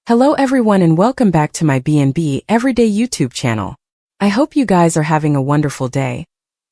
Hello everyone and welcome back to my B&B Everyday YouTube channel. I hope you guys are having a wonderful day.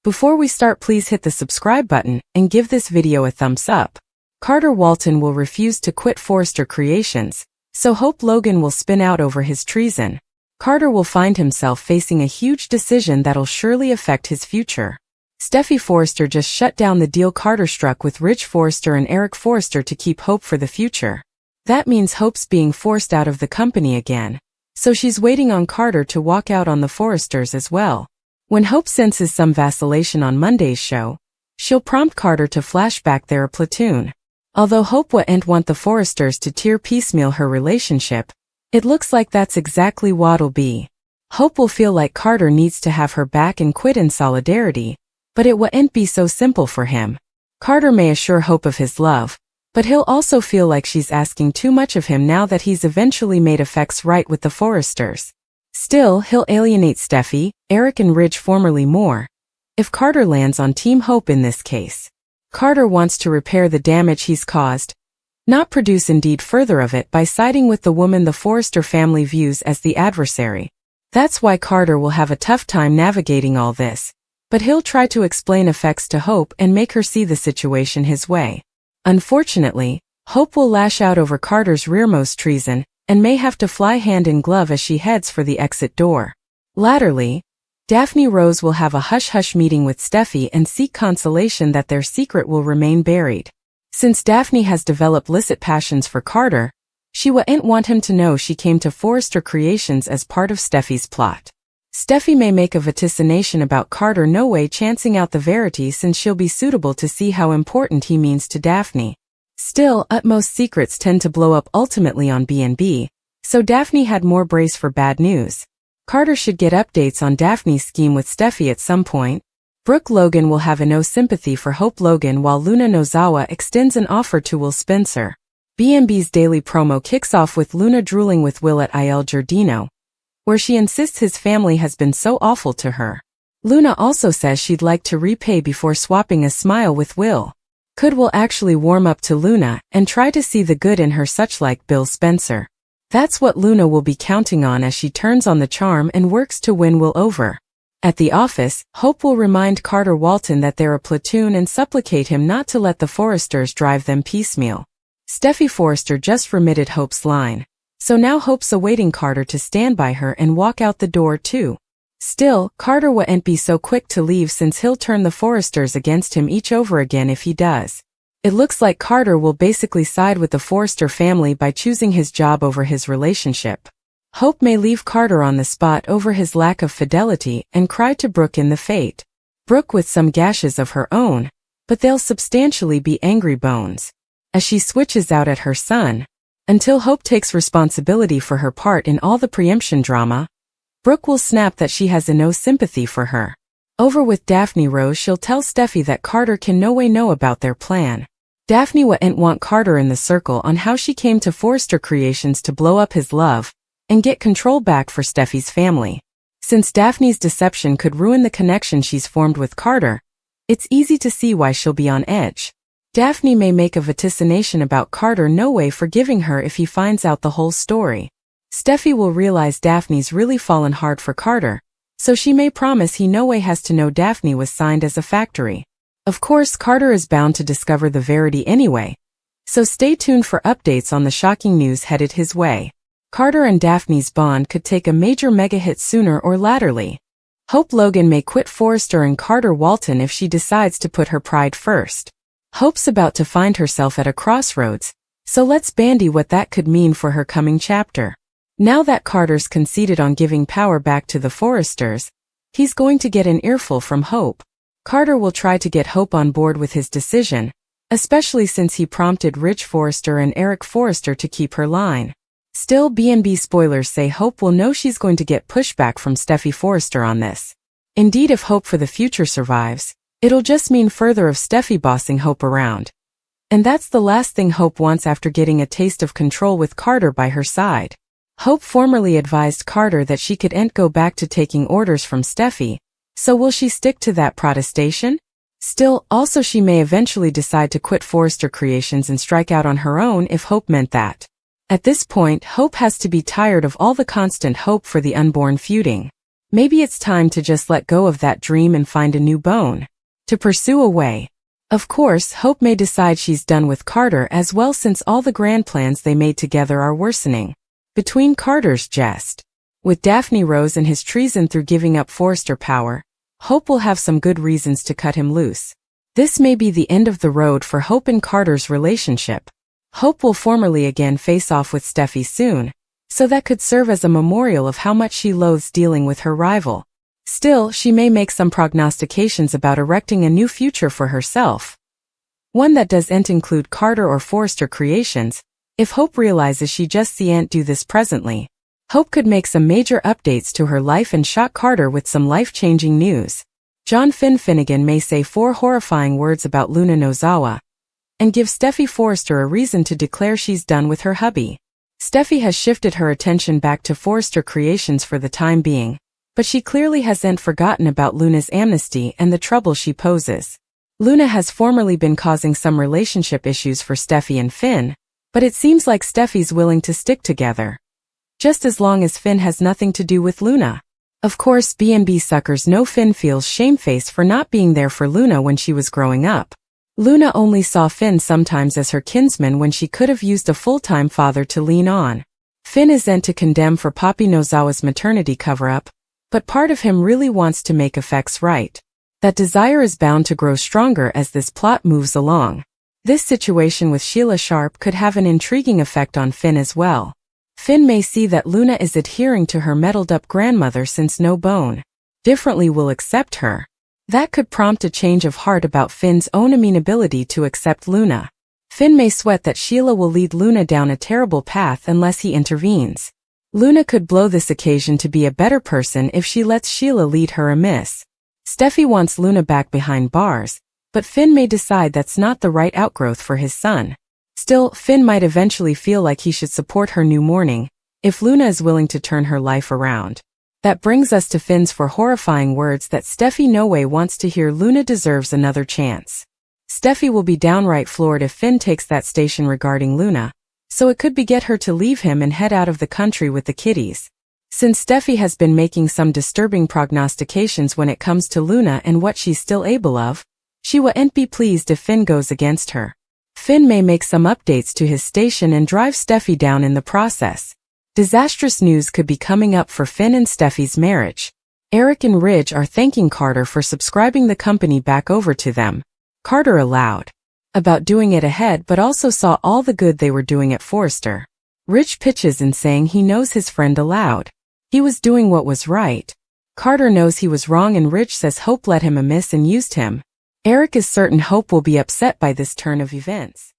Before we start, please hit the subscribe button and give this video a thumbs up. Carter Walton will refuse to quit Forrester Creations, so Hope Logan will spin out over his treason. Carter will find himself facing a huge decision that'll surely affect his future. Steffy Forrester just shut down the deal Carter struck with Rich Forrester and Eric Forrester to keep Hope for the future. That means Hope's being forced out of the company again, so she's waiting on Carter to walk out on the Forresters as well. When Hope senses some vacillation on Monday's show, she'll prompt Carter to flash back their platoon. Although Hope wouldn't want the Forresters to tear piecemeal her relationship, it looks like that's exactly what'll be. Hope will feel like Carter needs to have her back and quit in solidarity, but it wouldn't be so simple for him. Carter may assure Hope of his love, but he'll also feel like she's asking too much of him now that he's eventually made effects right with the Forresters. Still, he'll alienate Steffy, Eric and Ridge formerly more, if Carter lands on Team Hope in this case. Carter wants to repair the damage he's caused, not produce indeed further of it by siding with the woman the Forrester family views as the adversary. That's why Carter will have a tough time navigating all this, but he'll try to explain effects to Hope and make her see the situation his way. Unfortunately, Hope will lash out over Carter's rearmost treason and may have to fly hand in glove as she heads for the exit door. Latterly, Daphne Rose will have a hush-hush meeting with Steffy and seek consolation that their secret will remain buried. Since Daphne has developed illicit passions for Carter, she wouldn't want him to know she came to Forrester Creations as part of Steffy's plot. Steffy may make a vaticination about Carter no way chancing out the verity since she'll be suitable to see how important he means to Daphne. Still, utmost secrets tend to blow up ultimately on B&B, so Daphne had more brace for bad news. Carter should get updates on Daphne's scheme with Steffy at some point. Brooke Logan will have no sympathy for Hope Logan while Luna Nozawa extends an offer to Will Spencer. B&B's daily promo kicks off with Luna drooling with Will at Il Giardino, where she insists his family has been so awful to her. Luna also says she'd like to repay before swapping a smile with Will. Could Will actually warm up to Luna and try to see the good in her such like Bill Spencer? That's what Luna will be counting on as she turns on the charm and works to win Will over. At the office, Hope will remind Carter Walton that they're a platoon and supplicate him not to let the Forresters drive them piecemeal. Steffy Forrester just remitted Hope's line, so now Hope's awaiting Carter to stand by her and walk out the door too. Still, Carter wouldn't be so quick to leave since he'll turn the Forresters against him each over again if he does. It looks like Carter will basically side with the Forrester family by choosing his job over his relationship. Hope may leave Carter on the spot over his lack of fidelity and cry to Brooke in the fate. Brooke with some gashes of her own, but they'll substantially be angry bones, as she switches out at her son. Until Hope takes responsibility for her part in all the preemption drama, Brooke will snap that she has no sympathy for her. Over with Daphne Rose, she'll tell Steffy that Carter can no way know about their plan. Daphne wouldn't want Carter in the circle on how she came to Forrester Creations to blow up his love and get control back for Steffy's family. Since Daphne's deception could ruin the connection she's formed with Carter, it's easy to see why she'll be on edge. Daphne may make a vaticination about Carter no way forgiving her if he finds out the whole story. Steffy will realize Daphne's really fallen hard for Carter, so she may promise he no way has to know Daphne was signed as a factory. Of course, Carter is bound to discover the verity anyway, so stay tuned for updates on the shocking news headed his way. Carter and Daphne's bond could take a major mega hit sooner or laterly. Hope Logan may quit Forrester and Carter Walton if she decides to put her pride first. Hope's about to find herself at a crossroads, so let's bandy what that could mean for her coming chapter. Now that Carter's conceded on giving power back to the Forresters, he's going to get an earful from Hope. Carter will try to get Hope on board with his decision, especially since he prompted Rich Forrester and Eric Forrester to keep her line. Still, B&B spoilers say Hope will know she's going to get pushback from Steffy Forrester on this. Indeed, if Hope for the future survives, it'll just mean further of Steffy bossing Hope around. And that's the last thing Hope wants after getting a taste of control with Carter by her side. Hope formerly advised Carter that she couldn't go back to taking orders from Steffy, so will she stick to that protestation? Still, also she may eventually decide to quit Forrester Creations and strike out on her own if Hope meant that. At this point, Hope has to be tired of all the constant hope for the unborn feuding. Maybe it's time to just let go of that dream and find a new bone to pursue a way. Of course, Hope may decide she's done with Carter as well, since all the grand plans they made together are worsening. Between Carter's jest with Daphne Rose and his treason through giving up Forrester power, Hope will have some good reasons to cut him loose. This may be the end of the road for Hope and Carter's relationship. Hope will formally again face off with Steffy soon, so that could serve as a memorial of how much she loathes dealing with her rival. Still, she may make some prognostications about erecting a new future for herself. One that doesn't include Carter or Forrester creations. If Hope realizes she just can't do this presently, Hope could make some major updates to her life and shock Carter with some life-changing news. John Finnegan may say 4 horrifying words about Luna Nozawa, and give Steffy Forrester a reason to declare she's done with her hubby. Steffy has shifted her attention back to Forrester creations for the time being, but she clearly hasn't forgotten about Luna's amnesty and the trouble she poses. Luna has formerly been causing some relationship issues for Steffy and Finn, but it seems like Steffy's willing to stick together, just as long as Finn has nothing to do with Luna. Of course, B&B suckers know Finn feels shamefaced for not being there for Luna when she was growing up. Luna only saw Finn sometimes as her kinsman when she could have used a full-time father to lean on. Finn isn't to condemn for Poppy Nozawa's maternity cover-up, but part of him really wants to make effects right. That desire is bound to grow stronger as this plot moves along. This situation with Sheila Sharp could have an intriguing effect on Finn as well. Finn may see that Luna is adhering to her meddled-up grandmother since no bone differently will accept her. That could prompt a change of heart about Finn's own amenability to accept Luna. Finn may sweat that Sheila will lead Luna down a terrible path unless he intervenes. Luna could blow this occasion to be a better person if she lets Sheila lead her amiss. Steffy wants Luna back behind bars, but Finn may decide that's not the right outgrowth for his son. Still, Finn might eventually feel like he should support her new morning, if Luna is willing to turn her life around. That brings us to Finn's 4 horrifying words that Steffy no way wants to hear. Luna deserves another chance. Steffy will be downright floored if Finn takes that station regarding Luna, so it could be get her to leave him and head out of the country with the kiddies. Since Steffy has been making some disturbing prognostications when it comes to Luna and what she's still able of, she wouldn't be pleased if Finn goes against her. Finn may make some updates to his station and drive Steffy down in the process. Disastrous news could be coming up for Finn and Steffy's marriage. Eric and Ridge are thanking Carter for subscribing the company back over to them. Carter allowed about doing it ahead but also saw all the good they were doing at Forrester. Ridge pitches in saying he knows his friend allowed. He was doing what was right. Carter knows he was wrong and Ridge says Hope led him amiss and used him. Eric is certain Hope will be upset by this turn of events.